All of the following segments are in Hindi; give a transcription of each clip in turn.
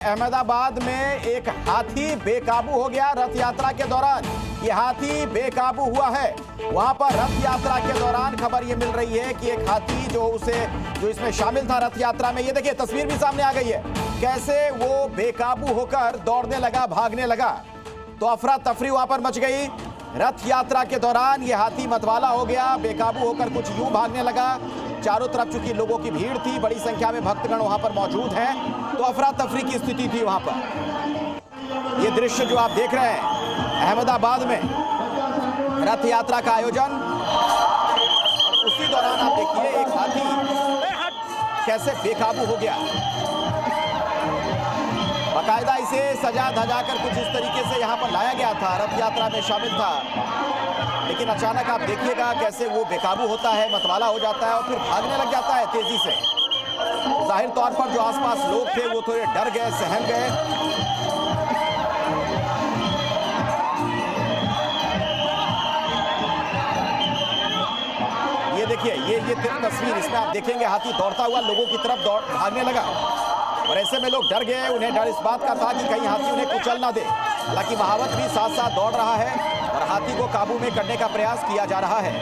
अहमदाबाद में एक हाथी बेकाबू हो गया रथ यात्रा के दौरान। ये हाथी बेकाबू हुआ है। वहां पर रथ यात्रा के दौरान खबर ये मिल रही है कि एक हाथी जो इसमें शामिल था रथ यात्रा में, ये देखिए तस्वीर भी सामने आ गई है, कैसे वो बेकाबू होकर दौड़ने लगा, भागने लगा। तो अफरा तफरी वहां पर मच गई। रथ यात्रा के दौरान ये हाथी मतवाला हो गया, बेकाबू होकर कुछ यूं भागने लगा। चारों तरफ चूंकि लोगों की भीड़ थी, बड़ी संख्या में भक्तगण वहां पर मौजूद हैं, तो अफरा तफरी की स्थिति थी वहां पर। ये दृश्य जो आप देख रहे हैं अहमदाबाद में रथ यात्रा का आयोजन, और उसी दौरान आप देखिए एक हाथी कैसे बेकाबू हो गया। बाकायदा इसे सजा धजा कर कुछ इस तरीके से यहां पर लाया गया था, रथ यात्रा में शामिल था, लेकिन अचानक आप देखिएगा कैसे वो बेकाबू होता है, मतवाला हो जाता है और फिर भागने लग जाता है तेजी से। जाहिर तौर पर जो आसपास लोग थे वो थोड़े डर गए, सहम गए। ये देखिए ये तस्वीर, इसमें आप देखेंगे हाथी दौड़ता हुआ लोगों की तरफ भागने लगा, और ऐसे में लोग डर गए। उन्हें डर इस बात का था कि कहीं हाथी उन्हें कुचल ना दे। हालांकि महावत भी साथ साथ दौड़ रहा है और हाथी को काबू में करने का प्रयास किया जा रहा है।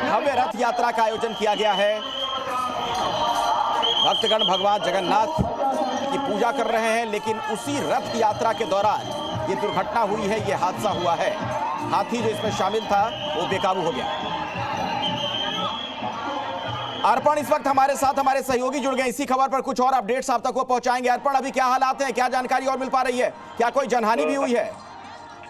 भव्य रथ यात्रा का आयोजन किया गया है। भक्तगण भगवान जगन्नाथ की पूजा कर रहे हैं, लेकिन उसी रथ यात्रा के दौरान ये दुर्घटना हुई है, ये हादसा हुआ है। हाथी जो इसमें शामिल था वो बेकाबू हो गया। अर्पण, इस वक्त हमारे साथ हमारे सहयोगी जुड़ गए, इसी खबर पर कुछ और अपडेट्स आप तक वो पहुंचाएंगे। अर्पण, अभी क्या हालात हैं, क्या जानकारी और मिल पा रही है, क्या कोई जनहानि भी हुई है?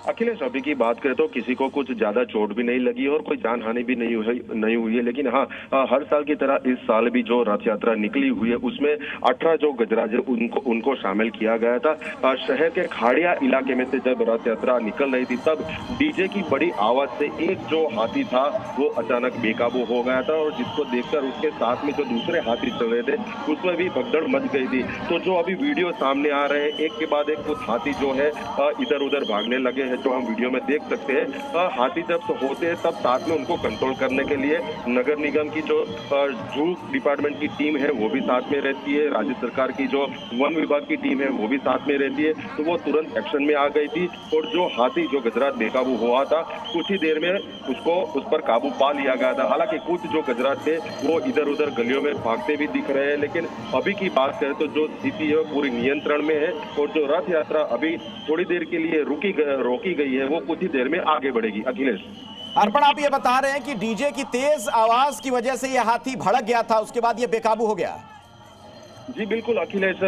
अखिलेश, अभी की बात करें तो किसी को कुछ ज्यादा चोट भी नहीं लगी और कोई जान हानि भी नहीं हुई है। लेकिन हाँ, हर साल की तरह इस साल भी जो रथ यात्रा निकली हुई है उसमें 18 जो गजराज उनको शामिल किया गया था। शहर के खाड़िया इलाके में से जब रथ यात्रा निकल रही थी तब डीजे की बड़ी आवाज से एक जो हाथी था वो अचानक बेकाबू हो गया था, और जिसको देखकर उसके साथ में जो दूसरे हाथी चल रहे थे उसमें भी भगदड़ मच गई थी। तो जो अभी वीडियो सामने आ रहे हैं, एक के बाद एक कुछ हाथी जो है इधर उधर भागने लगे, जो हम वीडियो में देख सकते हैं। हाथी जब होते हैं तब साथ में उनको कंट्रोल करने के लिए नगर निगम की जो जू डिपार्टमेंट की टीम है वो भी साथ में रहती है, राज्य सरकार की जो वन विभाग की टीम है वो भी साथ में रहती है। तो वो तुरंत एक्शन में आ गई थी, और जो हाथी जो गजराज बेकाबू हुआ था कुछ ही देर में उस पर काबू पा लिया गया था। हालांकि कुछ जो गजराज थे वो इधर उधर गलियों में भागते भी दिख रहे हैं, लेकिन अभी की बात करें तो जो स्थिति है पूरी नियंत्रण में है, और जो रथ यात्रा अभी थोड़ी देर के लिए रोकी गई है वो कुछ ही देर में आगे बढ़ेगी। अखिलेश, अर्पण, आप ये बता रहे हैं कि डीजे की तेज आवाज की वजह से यह हाथी भड़क गया था, उसके बाद ये बेकाबू हो गया। जी बिल्कुल अखिलेश,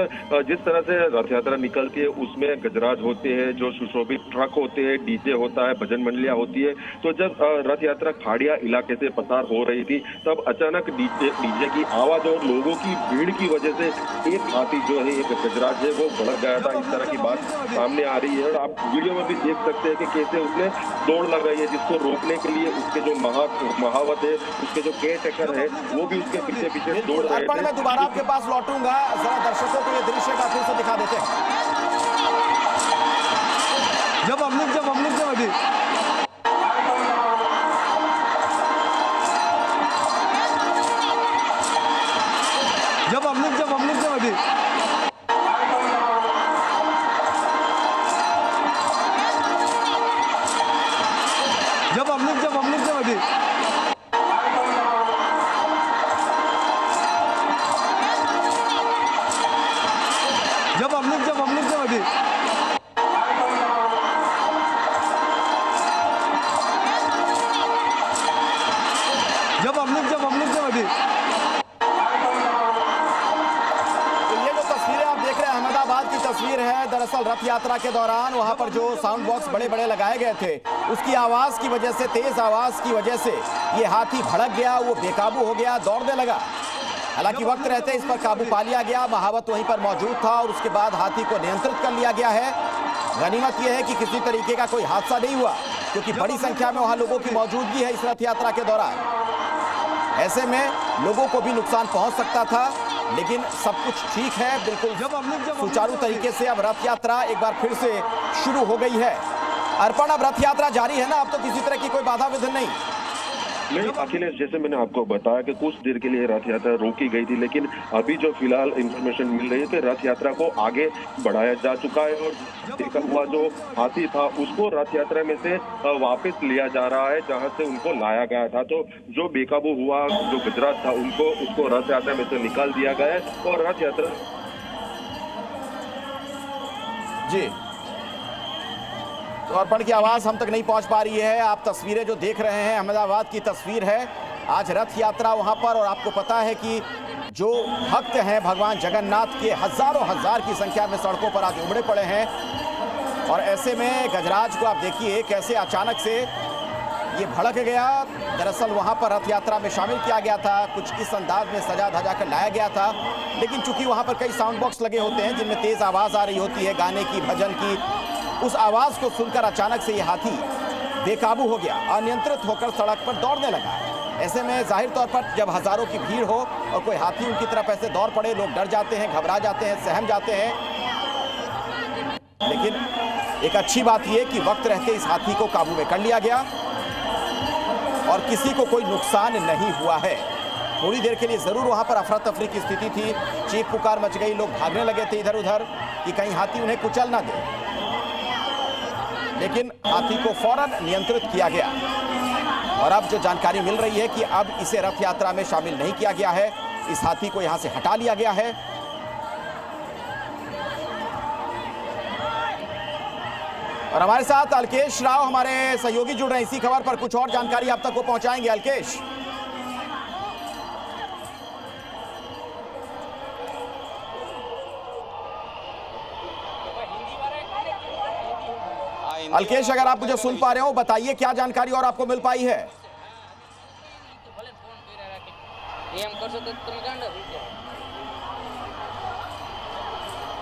जिस तरह से रथ यात्रा निकलती है उसमें गजराज होते हैं, जो सुशोभित ट्रक होते हैं, डीजे होता है, भजन मंडलियां होती है। तो जब रथ यात्रा खाड़िया इलाके से पसार हो रही थी तब अचानक डीजे की आवाज और लोगों की भीड़ की वजह से एक हाथी जो है, एक गजराज है, वो भड़क गया था। इस तरह की बात सामने आ रही है, और आप वीडियो में भी देख सकते हैं कि कैसे उसने दौड़ लगाई है, जिसको रोकने के लिए उसके जो महावत है, उसके जो केयर टेकर है वो भी उसके पीछे पीछे दौड़ रहे थे। मैं दोबारा आपके पास लौटूंगा, जरा दर्शकों को ये दृश्य का फिर से दिखा देते हैं। जब हम लोग अभी तस्वीर है। दरअसल रथ यात्रा के दौरान वहां पर जो साउंड बॉक्स बड़े बड़े लगाए गए थे उसकी आवाज की वजह से, तेज आवाज की वजह से ये हाथी भड़क गया, वो बेकाबू हो गया, दौड़ने लगा। हालांकि वक्त रहते इस पर काबू पा लिया गया, महावत वहीं पर मौजूद था और उसके बाद हाथी को नियंत्रित कर लिया गया है। गनीमत यह है कि किसी तरीके का कोई हादसा नहीं हुआ, क्योंकि बड़ी संख्या में वहां लोगों की मौजूदगी है इस रथ यात्रा के दौरान। ऐसे में लोगों को भी नुकसान पहुंच सकता था, लेकिन सब कुछ ठीक है, बिल्कुल सुचारू तरीके से अब रथ यात्रा एक बार फिर से शुरू हो गई है। अर्पण, अब रथ यात्रा जारी है ना, अब तो किसी तरह की कोई बाधा विघ्न नहीं? नहीं अखिलेश, जैसे मैंने आपको बताया कि कुछ देर के लिए रथ यात्रा रोकी गई थी, लेकिन अभी जो फिलहाल इंफॉर्मेशन मिल रही है कि रथ यात्रा को आगे बढ़ाया जा चुका है और देखा हुआ जो हाथी था उसको रथ यात्रा में से वापस लिया जा रहा है जहां से उनको लाया गया था। तो जो बेकाबू हुआ जो गजराज था उसको रथ यात्रा में से निकाल दिया गया है और रथ यात्रा जी तो अर्पण की आवाज हम तक नहीं पहुंच पा रही है। आप तस्वीरें जो देख रहे हैं अहमदाबाद की तस्वीर है। आज रथ यात्रा वहां पर और आपको पता है कि जो भक्त हैं भगवान जगन्नाथ के हजारों हजार की संख्या में सड़कों पर आज उमड़े पड़े हैं और ऐसे में गजराज को आप देखिए कैसे अचानक से ये भड़क गया। दरअसल वहां पर रथ यात्रा में शामिल किया गया था, कुछ इस अंदाज में सजा धजा कर लाया गया था, लेकिन चूंकि वहां पर कई साउंड बॉक्स लगे होते हैं जिनमें तेज आवाज आ रही होती है गाने की, भजन की, उस आवाज को सुनकर अचानक से ये हाथी बेकाबू हो गया, अनियंत्रित होकर सड़क पर दौड़ने लगा। ऐसे में जाहिर तौर पर जब हजारों की भीड़ हो और कोई हाथी उनकी तरफ ऐसे दौड़ पड़े, लोग डर जाते हैं, घबरा जाते हैं, सहम जाते हैं। लेकिन एक अच्छी बात यह कि वक्त रहते इस हाथी को काबू में कर लिया गया और किसी को कोई नुकसान नहीं हुआ है। थोड़ी देर के लिए जरूर वहां पर अफरा तफरी की स्थिति थी, चीख पुकार मच गई, लोग भागने लगे थे इधर उधर कि कहीं हाथी उन्हें कुचल ना दे, लेकिन हाथी को फौरन नियंत्रित किया गया। और अब जो जानकारी मिल रही है कि अब इसे रथ यात्रा में शामिल नहीं किया गया है, इस हाथी को यहां से हटा लिया गया है। और हमारे साथ अलकेश राव हमारे सहयोगी जुड़ रहे हैं इसी खबर पर, कुछ और जानकारी आप तक को पहुंचाएंगे अलकेश। अलकेश, अगर आप मुझे सुन पा रहे हो बताइए क्या जानकारी और आपको मिल पाई है।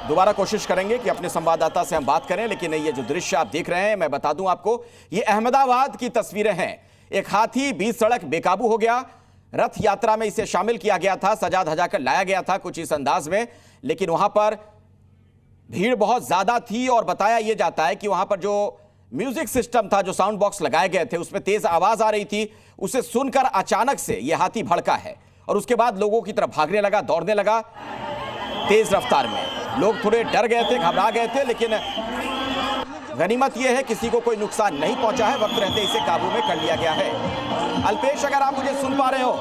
दोबारा कोशिश करेंगे कि अपने संवाददाता से हम बात करें, लेकिन ये जो दृश्य आप देख रहे हैं मैं बता दूं आपको, ये अहमदाबाद की तस्वीरें हैं। एक हाथी बीच सड़क बेकाबू हो गया, रथ यात्रा में इसे शामिल किया गया था, सजा धजा कर लाया गया था कुछ इस अंदाज में, लेकिन वहां पर भीड़ बहुत ज्यादा थी और बताया यह जाता है कि वहां पर जो म्यूजिक सिस्टम था, जो साउंड बॉक्स लगाए गए थे, उसमें तेज आवाज आ रही थी, उसे सुनकर अचानक से यह हाथी भड़का है और उसके बाद लोगों की तरफ भागने लगा, दौड़ने लगा तेज रफ्तार में। लोग थोड़े डर गए थे, घबरा गए थे, लेकिन गनीमत यह है किसी को कोई नुकसान नहीं पहुंचा है, वक्त रहते इसे काबू में कर लिया गया है। अल्पेश, अगर आप मुझे सुन पा रहे हो।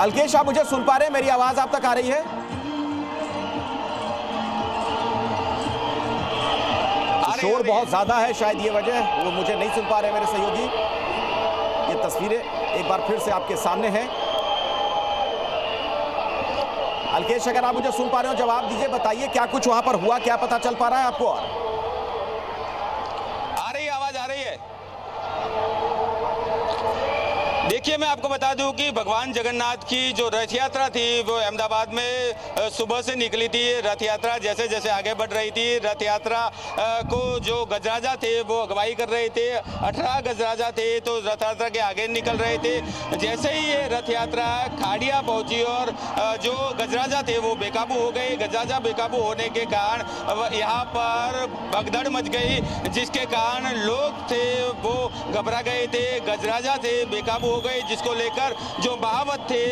अलकेश, आप मुझे सुन पा रहे हैं, मेरी आवाज आप तक आ रही है? शोर बहुत ज्यादा है, शायद ये वजह, वो मुझे नहीं सुन पा रहे मेरे सहयोगी। ये तस्वीरें एक बार फिर से आपके सामने हैं। अलकेश, अगर आप मुझे सुन पा रहे हो जवाब दीजिए, बताइए क्या कुछ वहां पर हुआ, क्या पता चल पा रहा है आपको? और आ रही है, आवाज आ रही है। देखिए, मैं आपको बता दूं कि भगवान जगन्नाथ की जो रथ यात्रा थी वो अहमदाबाद में सुबह से निकली थी। रथ यात्रा जैसे जैसे आगे बढ़ रही थी, रथ यात्रा को जो गजराजा थे वो अगवाई कर रहे थे। 18 गजराजा थे तो रथ यात्रा के आगे निकल रहे थे। जैसे ही ये रथ यात्रा खाड़िया पहुंची और जो गजराजा थे वो बेकाबू हो गए। गजराजा बेकाबू होने के कारण यहाँ पर भगदड़ मच गई, जिसके कारण लोग थे वो घबरा गए थे। गजराजा थे बेकाबू हो गए, जिसको लेकर जो महावत थे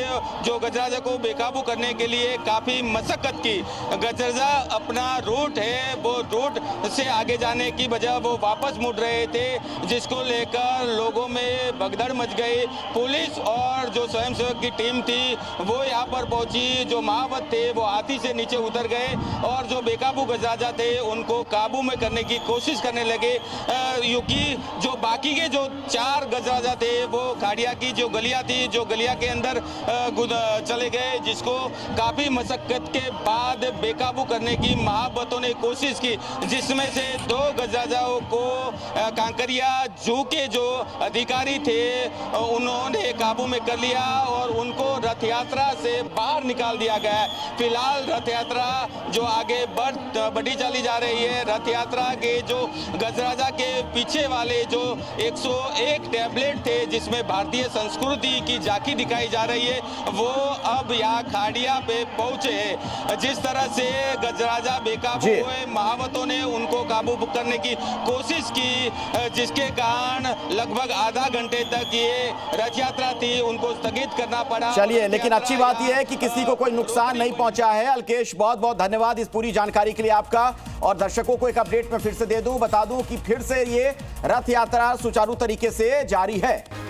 जो गजराजा को बेकाबू करने के लिए काफी मशक्कत की। गजराजा अपना रूट है, वो रूट से आगे जाने की बजाय वो वापस मुड़ रहे थे, जिसको लेकर लोगों में भगदड़ मच गई। पुलिस और जो स्वयंसेवक की टीम थी वो यहाँ पर पहुंची। जो महावत थे वो हाथी से नीचे उतर गए और जो बेकाबू गजराजा थे उनको काबू में करने की कोशिश करने लगे, क्योंकि जो बाकी के जो 4 गजराजा थे वो खाड़िया की जो गलियां थी, जो गलिया के अंदर चले गए, जिसको काफी मशक्कत के बाद बेकाबू करने की महावतों ने कोशिश की, जिसमें से 2 गजराजाओं को कांकरिया जू के जो अधिकारी थे उन्होंने काबू में कर लिया और उनको रथ यात्रा से बाहर निकाल दिया गया। फिलहाल रथ यात्रा जो आगे बढ़ी चली जा रही है। रथ यात्रा के जो गजराजा के पीछे वाले जो 101 टैबलेट थे जिसमें भारतीय संस्कृति की झांकी दिखाई जा रही है, वो अब यहाँ खाड़िया पे पहुंचे हैं। जिस तरह से गजराजा बेकाबू हुए, महावतों ने उनको काबू करने की कोशिश की, जिसके कारण लगभग आधा घंटे तक ये रथ यात्रा थी उनको स्थगित करना पड़ा। चलिए, लेकिन अच्छी बात यह है कि किसी को कोई नुकसान नहीं पहुंचा है। अलकेश, बहुत बहुत धन्यवाद इस पूरी जानकारी के लिए आपका। और दर्शकों को एक अपडेट में फिर से दे दूं, बता दूं कि फिर से ये रथ यात्रा सुचारू तरीके से जारी है।